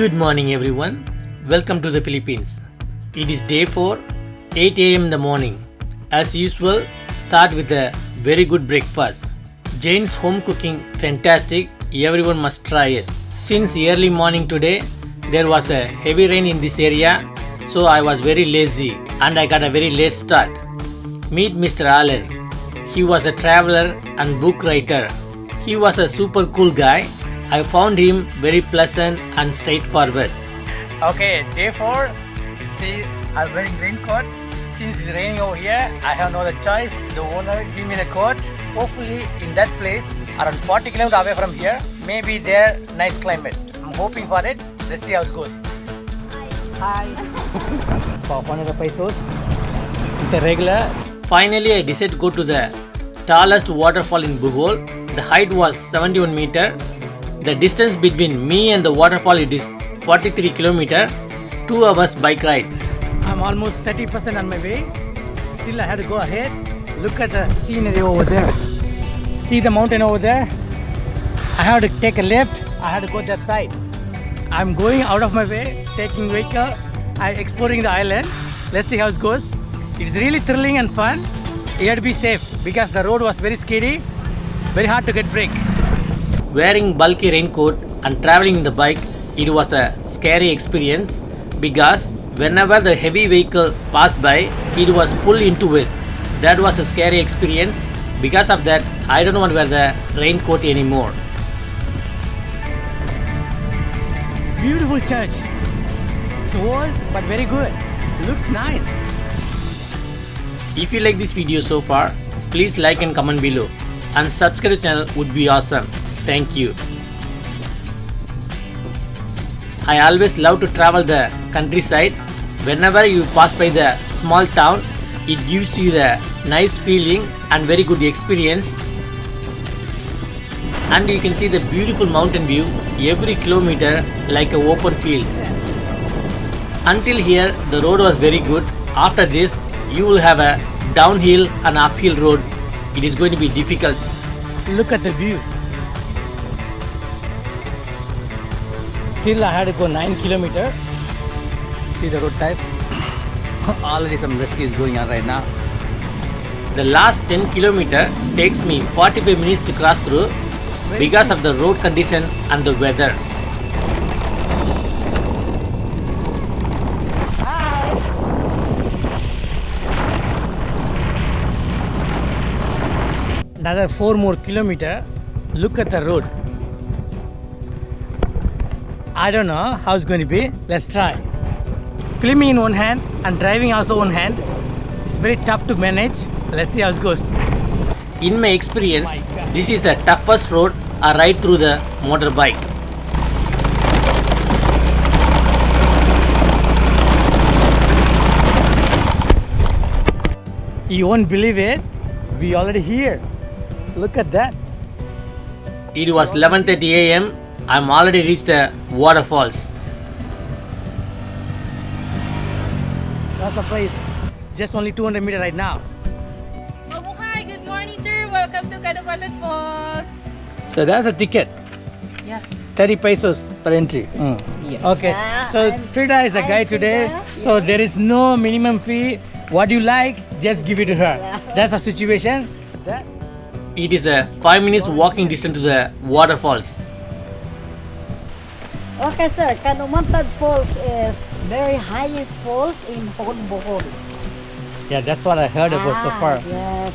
Good morning everyone. Welcome to the Philippines. It is day 4, 8 a.m. in the morning. As usual, start with a very good breakfast. Jane's home cooking fantastic. Everyone must try it. Since early morning today, there was a heavy rain in this area, so I was very lazy and I got a very late start. Meet Mr. Allen. He was a traveler and book writer. He was a super cool guy. I found him very pleasant and straightforward. Okay, day 4. See, I'm wearing raincoat. Since it's raining over here, I have no other choice. The owner gave me the coat. Hopefully, in that place, around 40 kilometers away from here, maybe there, nice climate. I'm hoping for it. Let's see how it goes. Hi. For 100 pesos. It's a regular. Finally, I decided to go to the tallest waterfall in Bohol. The height was 71 meters. The distance between me and the waterfall it is 43 kilometers, 2 hours bike ride. I'm almost 30% on my way. Still I have to go ahead. Look at the scenery over there. See the mountain over there? I have to take a left. I have to go that side. I'm going out of my way, taking vehicle. I'm exploring the island. Let's see how it goes. It's really thrilling and fun. You have to be safe because the road was very sketchy, very hard to get break. Wearing bulky raincoat and traveling in the bike, it was a scary experience because whenever the heavy vehicle passed by, it was pulled into it. That was a scary experience. Because of that, I don't want to wear the raincoat anymore. Beautiful church. It's old but very good. It looks nice. If you like this video so far, please like and comment below. And subscribe to the channel would be awesome. Thank you. I always love to travel the countryside. Whenever you pass by the small town, it gives you the nice feeling and very good experience. And you can see the beautiful mountain view every kilometer like an open field. Until here, the road was very good. After this, you will have a downhill and uphill road. It is going to be difficult. Look at the view. Still I had to go 9 kilometers. See the road type. Already some rescue is going on right now. The last 10 kilometers takes me 45 minutes to cross through because of the road condition and the weather. Hi. Another 4 more kilometers. Look at the road. I don't know how it's going to be. Let's try. Filming in one hand and driving also one hand. It's very tough to manage. Let's see how it goes. In my experience, this is the toughest road I ride through the motorbike. You won't believe it. We already here. Look at that. It was 11:30 a.m. I'm already reached the waterfalls. That's the place. Just only 200 meters right now. Hi, good morning, sir. Welcome to Canumantad Falls. So that's a ticket. Yeah. 30 pesos per entry. Yeah. Okay. So Frida is a guide today. So there is no minimum fee. What you like, just give it to her. That's the situation. It is a 5 minutes walking distance to the waterfalls. Okay, sir. Canumantad Falls is very highest falls in whole Bohol. Yeah, that's what I heard about so far. Yes.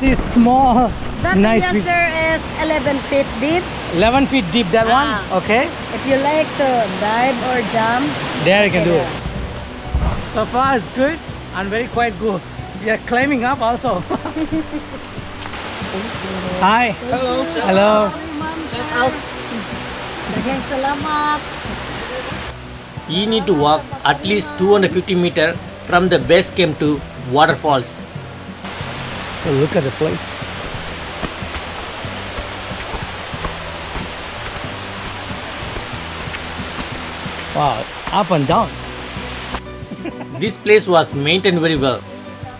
See, small, That nice. yes, sir, is 11 feet deep. 11 feet deep, that one. Okay. If you like to dive or jump, There you can do there. it. So far it's good and very quite good. We are climbing up also. Hi. Hello. Hello. Out. Daghang salamat. You need to walk at least 250 meters from the base camp to waterfalls. So look at the place. Wow, up and down. This place was maintained very well.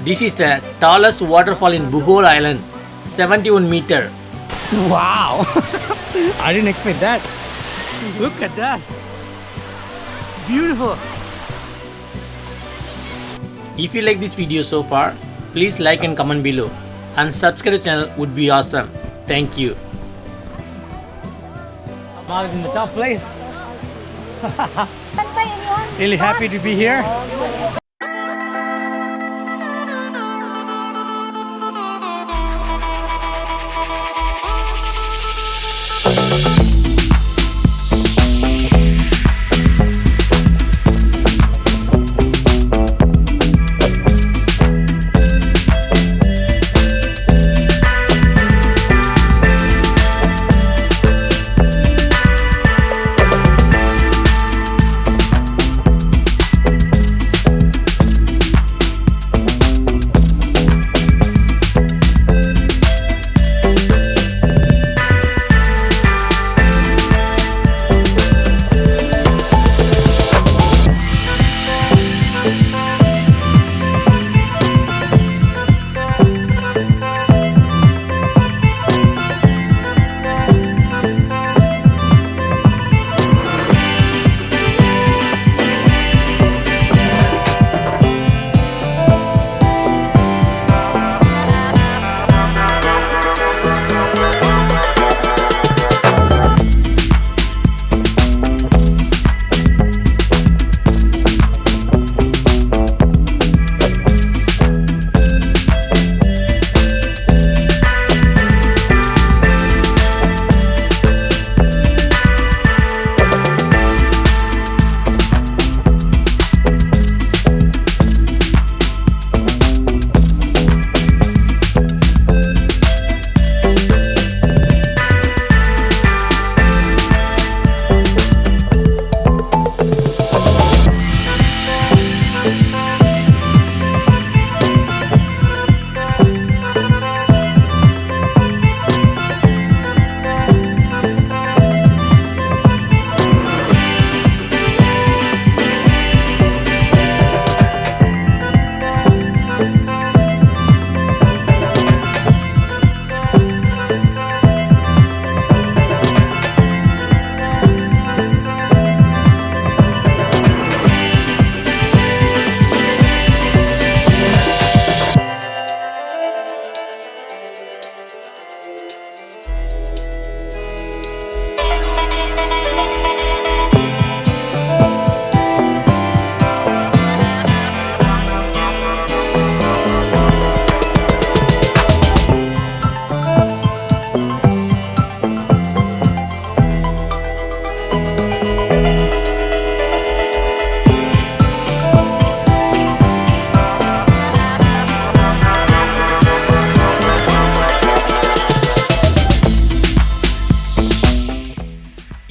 This is the tallest waterfall in Bohol Island, 71 meters. Wow! I didn't expect that. Look at that. beautiful. If you like this video so far, please like and comment below, and subscribe to the channel would be awesome. Thank you. I'm in the top place. Really happy to be here.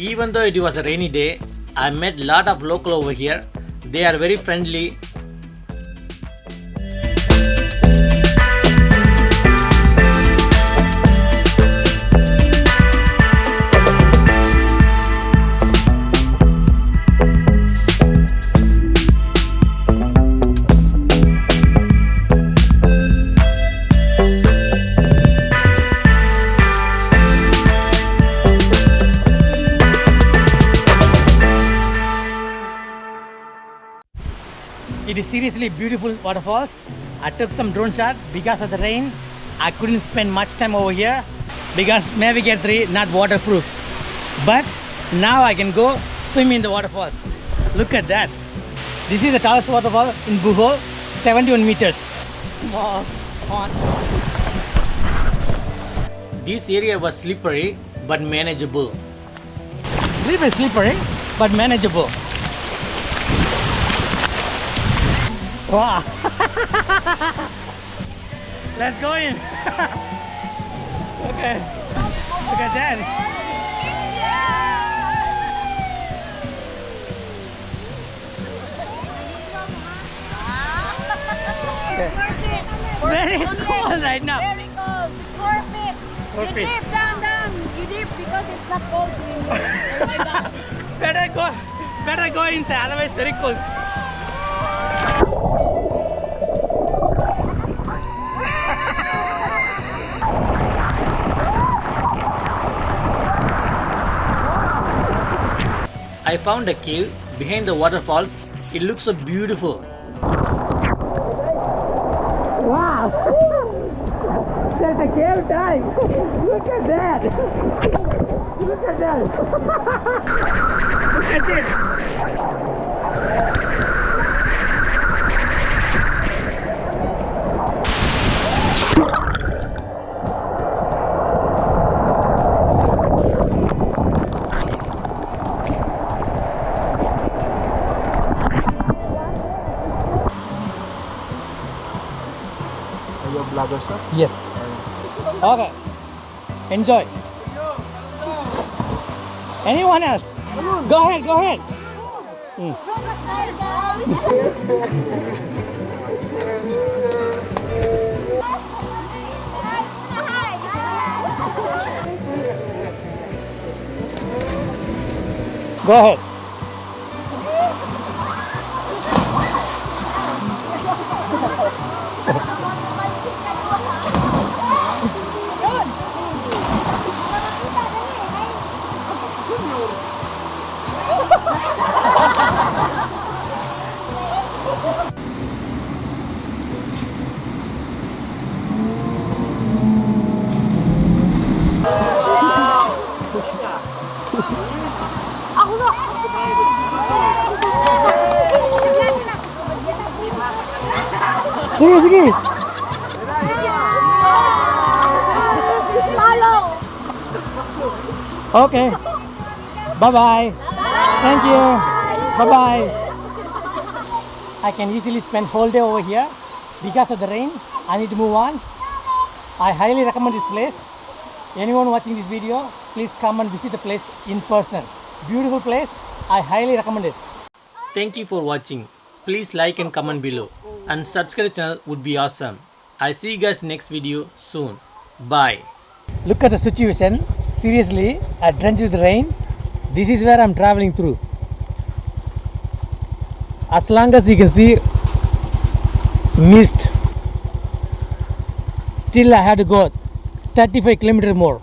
Even though it was a rainy day, I met lot of local over here. They are very friendly. It is seriously beautiful waterfalls. I took some drone shot because of the rain. I couldn't spend much time over here because Navigator 3 not waterproof. But now I can go swim in the waterfalls. Look at that. This is the tallest waterfall in Bohol, 71 meters. Wow, hot. This area was slippery but manageable. Little bit slippery but manageable. Wow. Let's go in. Okay. Look at that. Okay. It's very cold right now. Very cold. 4 feet. 4 You feet. dip down. You dip because it's not cold anymore. Better go inside, otherwise very cold. I found a cave behind the waterfalls. It looks so beautiful. Wow! There's a cave time! Look at that! Look at that! Look at it! Are you a vlogger, sir? Yes. Okay. Enjoy. Anyone else? Go ahead, go ahead. Go ahead. Sige, sige. Okay. Bye-bye. Thank you. Bye-bye. I can easily spend whole day over here. Because of the rain, I need to move on. I highly recommend this place. Anyone watching this video, please come and visit the place in person. Beautiful place. I highly recommend it. Thank you for watching. Please like and comment below. And subscribe channel would be awesome. I see you guys next video soon. Bye. Look at the situation. Seriously, I drenched with rain. This is where I'm traveling through. As long as you can see mist, still I had to go 35 kilometers more.